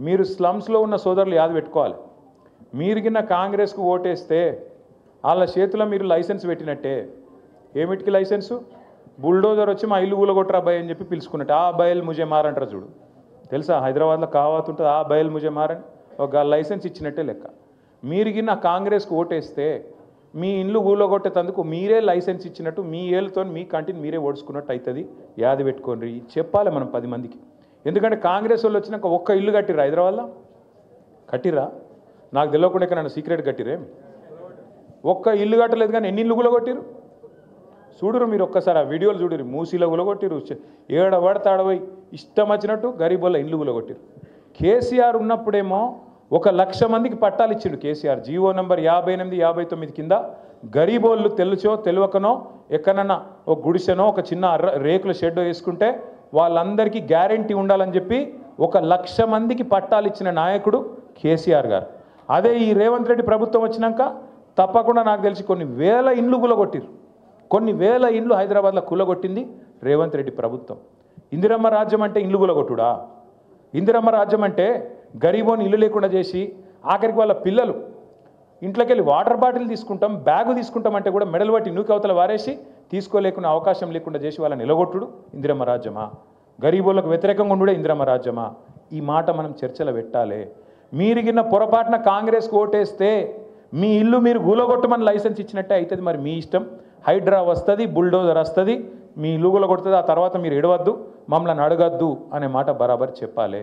మీరు స్లమ్స్లో ఉన్న సోదరులు యాద పెట్టుకోవాలి. మీరు గిన్న కాంగ్రెస్కు ఓటేస్తే వాళ్ళ చేతిలో మీరు లైసెన్స్ పెట్టినట్టే. ఏమిటికి లైసెన్సు? బుల్డోజర్ వచ్చి మా ఇల్లు ఊలగొట్టరా అబ్బాయి అని చెప్పి పిలుచుకున్నట్టు. ఆ బయల్ ముజే మారంటారు చూడు, తెలుసా? హైదరాబాద్లో కావాత్ ఉంటుంది, ఆ బయల్ ముజే మారని ఒక లైసెన్స్ ఇచ్చినట్టే లెక్క. మీరు గిన్న కాంగ్రెస్కు ఓటేస్తే మీ ఇల్లు ఊలగొట్టేందుకు మీరే లైసెన్స్ ఇచ్చినట్టు, మీ ఏళ్ళతో మీ కంటిని మీరే ఓడుచుకున్నట్టు అవుతుంది. యాది పెట్టుకోండి, చెప్పాలి మనం 10 మందికి. ఎందుకంటే కాంగ్రెస్ వాళ్ళు వచ్చినాక ఒక్క ఇల్లు కట్టిరా హైదరాబాద్లో? కట్టిరా? నాకు తెలియకుండా నన్ను సీక్రెట్ కట్టిరే. ఒక్క ఇల్లు కట్టలేదు, కానీ ఎన్ని ఇల్లు గులగొట్టిరు చూడురు మీరు. ఒక్కసారి ఆ వీడియోలు చూడరు. మూసీలో గులగొట్టిరు, ఏడబడతాడపోయి ఇష్టం వచ్చినట్టు గరీబోళ్ళ ఇల్లు గులగొట్టిరు. కేసీఆర్ ఉన్నప్పుడేమో 1,00,000 మందికి పట్టాలు ఇచ్చిండు కేసీఆర్. జీవో నంబర్ 58, 59 కింద గరీబోళ్ళు తెలుసో తెలియకనో ఎక్కడన్నా ఒక గుడిసెనో ఒక చిన్న రేకుల షెడ్ వేసుకుంటే వాళ్ళందరికీ గ్యారెంటీ ఉండాలని చెప్పి 1,00,000 మందికి పట్టాలు ఇచ్చిన నాయకుడు కేసీఆర్ గారు. అదే ఈ రేవంత్ రెడ్డి ప్రభుత్వం వచ్చినాక తప్పకుండా నాకు తెలిసి కొన్ని వేల ఇండ్లు కులగొట్టిరు. కొన్ని వేల ఇండ్లు హైదరాబాద్లో కులగొట్టింది రేవంత్ రెడ్డి ప్రభుత్వం. ఇందిరమ్మ రాజ్యం అంటే ఇండ్లు కులగొట్టుడా? ఇందిరమ్మ రాజ్యం అంటే గరీబోని ఇల్లు లేకుండా చేసి ఆఖరికి వాళ్ళ పిల్లలు ఇంట్లోకి వెళ్ళి వాటర్ బాటిల్ తీసుకుంటాం, బ్యాగు తీసుకుంటాం అంటే కూడా మెడలు పట్టి నూకి అవతల వారేసి తీసుకోలేకున్న అవకాశం లేకుండా చేసి వాళ్ళని నిలగొట్టుడు ఇందిరమ్మ రాజ్యమా? గరీబోళ్ళకు వ్యతిరేకంగా ఉండే ఇందిరమ్మ రాజ్యమా? ఈ మాట మనం చర్చలో పెట్టాలి. మీరు గిన్న పొరపాటున కాంగ్రెస్కి ఓటేస్తే మీ ఇల్లు మీరు గూలగొట్టమని లైసెన్స్ ఇచ్చినట్టే అవుతుంది. మరి మీ ఇష్టం. హైడ్రా వస్తుంది, బుల్డోజర్ వస్తుంది, మీ ఇల్లు గూలగొడుతుంది. ఆ తర్వాత మీరు ఎడవద్దు, మమ్మల్ని అడగద్దు అనే మాట బరాబర్ చెప్పాలి.